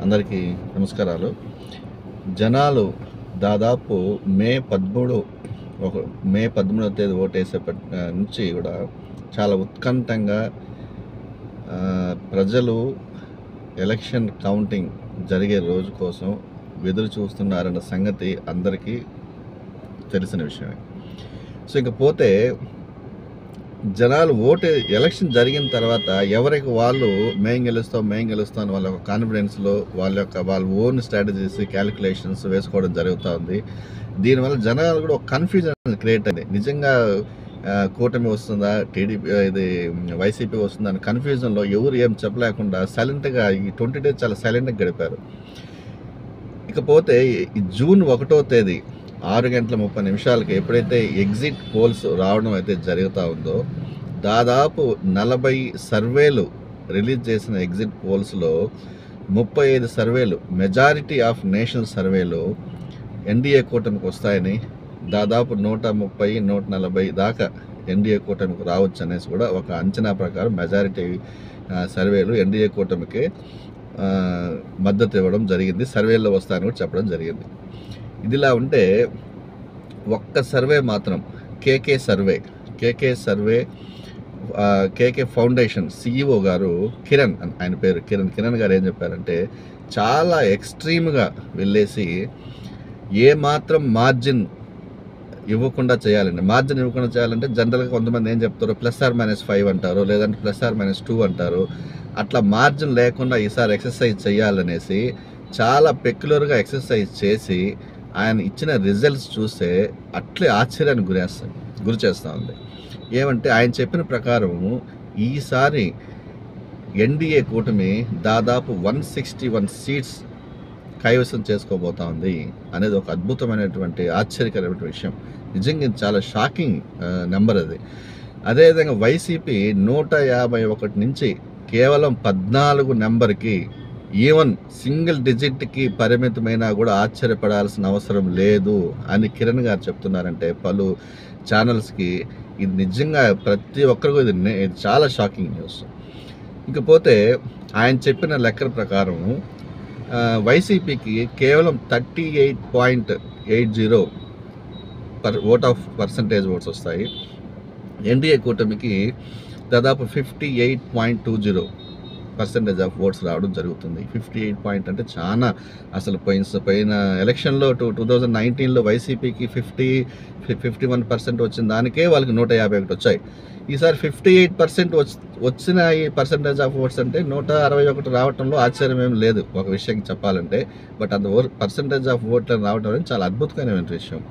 అందరికీ నమస్కారాలు. జనాలు దాదాపు మే 13వ తేదీ ఓటేసేపటి నుంచి కూడా చాలా ఉత్కంఠంగా ప్రజలు ఎలక్షన్ కౌంటింగ్ జరిగే రోజు కోసం ఎదురు చూస్తున్నారన్న సంగతి అందరికీ తెలిసిన విషయమే. సో ఇకపోతే జనాలు ఎలక్షన్ జరిగిన తర్వాత ఎవరికి వాళ్ళు మేం గెలుస్తాం అని వాళ్ళ కాన్ఫిడెన్స్లో వాళ్ళ ఓన్ స్ట్రాటజీస్ క్యాలిక్యులేషన్స్ వేసుకోవడం జరుగుతూ ఉంది. దీనివల్ల జనాలు కూడా ఒక కన్ఫ్యూజన్ క్రియేట్ అయింది. నిజంగా కూటమి వస్తుందా, టీడీపీ ఇది వైసీపీ వస్తుందా అని కన్ఫ్యూజన్లో ఎవరు ఏం చెప్పలేకుండా సైలెంట్గా ఈ 20 days చాలా సైలెంట్గా గడిపారు. ఇకపోతే ఈ జూన్ 1వ తేదీ 6:30 ఎప్పుడైతే ఎగ్జిట్ పోల్స్ రావడం అయితే జరుగుతూ ఉందో, దాదాపు 40 సర్వేలు రిలీజ్ చేసిన ఎగ్జిట్ పోల్స్లో 35 సర్వేలు, మెజారిటీ ఆఫ్ నేషనల్ సర్వేలు ఎన్డీఏ కూటమికి వస్తాయని, దాదాపు 130-140 దాకా ఎన్డీఏ కూటమికి రావచ్చు అనేసి కూడా ఒక అంచనా ప్రకారం మెజారిటీ సర్వేలు ఎన్డీఏ కూటమికి మద్దతు ఇవ్వడం జరిగింది. సర్వేల్లో వస్తాయని కూడా చెప్పడం జరిగింది. ఇదిలా ఉంటే ఒక్క సర్వే మాత్రం కేకే ఫౌండేషన్ CEO గారు కిరణ్, ఆయన పేరు కిరణ్ గారు ఏం చెప్పారంటే, చాలా ఎక్స్ట్రీమ్గా వెళ్ళేసి ఏ మాత్రం మార్జిన్ ఇవ్వకుండా చేయాలండి. మార్జిన్ ఇవ్వకుండా చేయాలంటే జనరల్గా కొంతమంది ఏం చెప్తారు, +or-5 అంటారు, లేదంటే +or-2 అంటారు. అట్లా మార్జిన్ లేకుండా ఈసారి ఎక్సర్సైజ్ చేయాలనేసి చాలా పెక్యులర్గా ఎక్సర్సైజ్ చేసి ఆయన ఇచ్చిన రిజల్ట్స్ చూస్తే అట్లే ఆశ్చర్యానికి గురి చేస్తూ ఉంది. ఏమంటే ఆయన చెప్పిన ప్రకారం ఈసారి ఎన్డీఏ కూటమి దాదాపు 161 సీట్స్ కైవసం చేసుకోబోతా ఉంది అనేది ఒక అద్భుతమైనటువంటి ఆశ్చర్యకరమైన విషయం. నిజంగా ఇది చాలా షాకింగ్ నెంబర్ అది. అదేవిధంగా వైసీపీ 151 నుంచి కేవలం 14 నెంబర్కి, ఈవెన్ సింగిల్ డిజిట్కి పరిమితమైనా కూడా ఆశ్చర్యపడాల్సిన అవసరం లేదు అని కిరణ్ గారు చెప్తున్నారంటే పలు ఛానల్స్కి ఇది నిజంగా ప్రతి ఒక్కరికి ఇది చాలా షాకింగ్ న్యూస్. ఇకపోతే ఆయన చెప్పిన లెక్కల ప్రకారం వైసీపీకి కేవలం 38.80 పర్సెంటేజ్ ఓట్స్ వస్తాయి. ఎన్డీఏ కూటమికి దాదాపు 58.20% ఆఫ్ ఓట్స్ రావడం జరుగుతుంది. 58 అంటే చాలా, అసలు పోయిన ఎలక్షన్లో 2019లో వైసీపీకి 51% వచ్చిన దానికే వాళ్ళకి 151 వచ్చాయి. ఈసారి 58% వచ్చిన ఈ పర్సంటేజ్ ఆఫ్ ఓట్స్ అంటే 161 రావడంలో ఆశ్చర్యం ఏం లేదు ఒక విషయం చెప్పాలంటే. బట్ అంత పర్సంటేజ్ ఆఫ్ ఓట్లను రావడం అనేది చాలా అద్భుతమైన విషయం.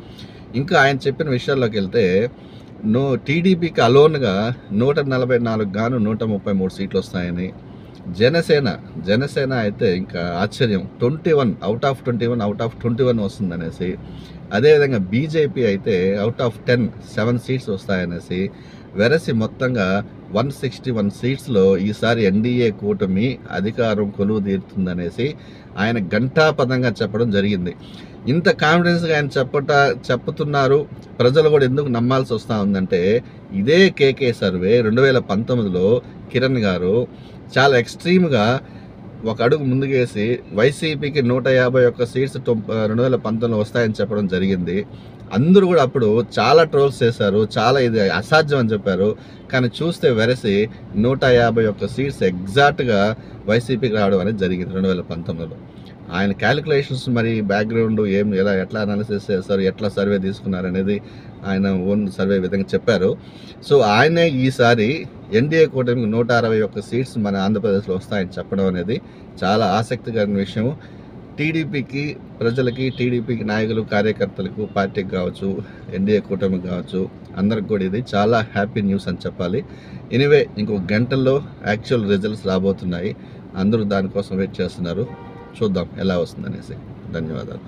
ఇంకా ఆయన చెప్పిన విషయాల్లోకి వెళ్తే, టీడీపీకి అలోన్గా 144 గాను 133 సీట్లు వస్తాయని, జనసేన అయితే ఇంకా ఆశ్చర్యం 21 అవుట్ ఆఫ్ 21 వస్తుందనేసి, అదేవిధంగా బీజేపీ అయితే అవుట్ ఆఫ్ 10 7 సీట్స్ వస్తాయనేసి, వెరసి మొత్తంగా 161 సీట్స్లో ఈసారి ఎన్డీఏ కూటమి అధికారం కొలువు తీరుతుందనేసి ఆయన ఘంటాపథంగా చెప్పడం జరిగింది. ఇంత కాన్ఫిడెన్స్గా ఆయన చెప్పుతున్నారు, ప్రజలు కూడా ఎందుకు నమ్మాల్సి వస్తూ ఉందంటే, ఇదే కేకే సర్వే 2019లో కిరణ్ గారు చాలా ఎక్స్ట్రీమ్గా ఒక అడుగు ముందుకేసి వైసీపీకి 151 సీట్స్ 2019లో వస్తాయని చెప్పడం జరిగింది. అందరూ కూడా అప్పుడు చాలా ట్రోల్స్ చేశారు, చాలా ఇది అసాధ్యం అని చెప్పారు. కానీ చూస్తే వెరసి 151 సీట్స్ ఎగ్జాక్ట్గా వైసీపీకి రావడం అనేది జరిగింది 2019లో. ఆయన క్యాలిక్యులేషన్స్, మరి బ్యాక్గ్రౌండ్ ఎట్లా అనాలిసిస్ చేస్తారు, ఎట్లా సర్వే తీసుకున్నారు అనేది ఆయన ఓన్ సర్వే విధంగా చెప్పారు. సో ఆయనే ఈసారి ఎన్డీఏ కూటమికి 161 సీట్స్ మన ఆంధ్రప్రదేశ్లో వస్తాయని చెప్పడం అనేది చాలా ఆసక్తికరమైన విషయం. టీడీపీకి, ప్రజలకి, టీడీపీకి నాయకులు, కార్యకర్తలకు, పార్టీకి కావచ్చు, ఎన్డీఏ కూటమికి కావచ్చు, అందరికి కూడా ఇది చాలా హ్యాపీ న్యూస్ అని చెప్పాలి. ఎనీవే, ఇంకొక గంటల్లో యాక్చువల్ రిజల్ట్స్ రాబోతున్నాయి. అందరూ దానికోసం వెయిట్ చేస్తున్నారు. చూద్దాం ఎలా వస్తుందనేసి. ధన్యవాదాలు.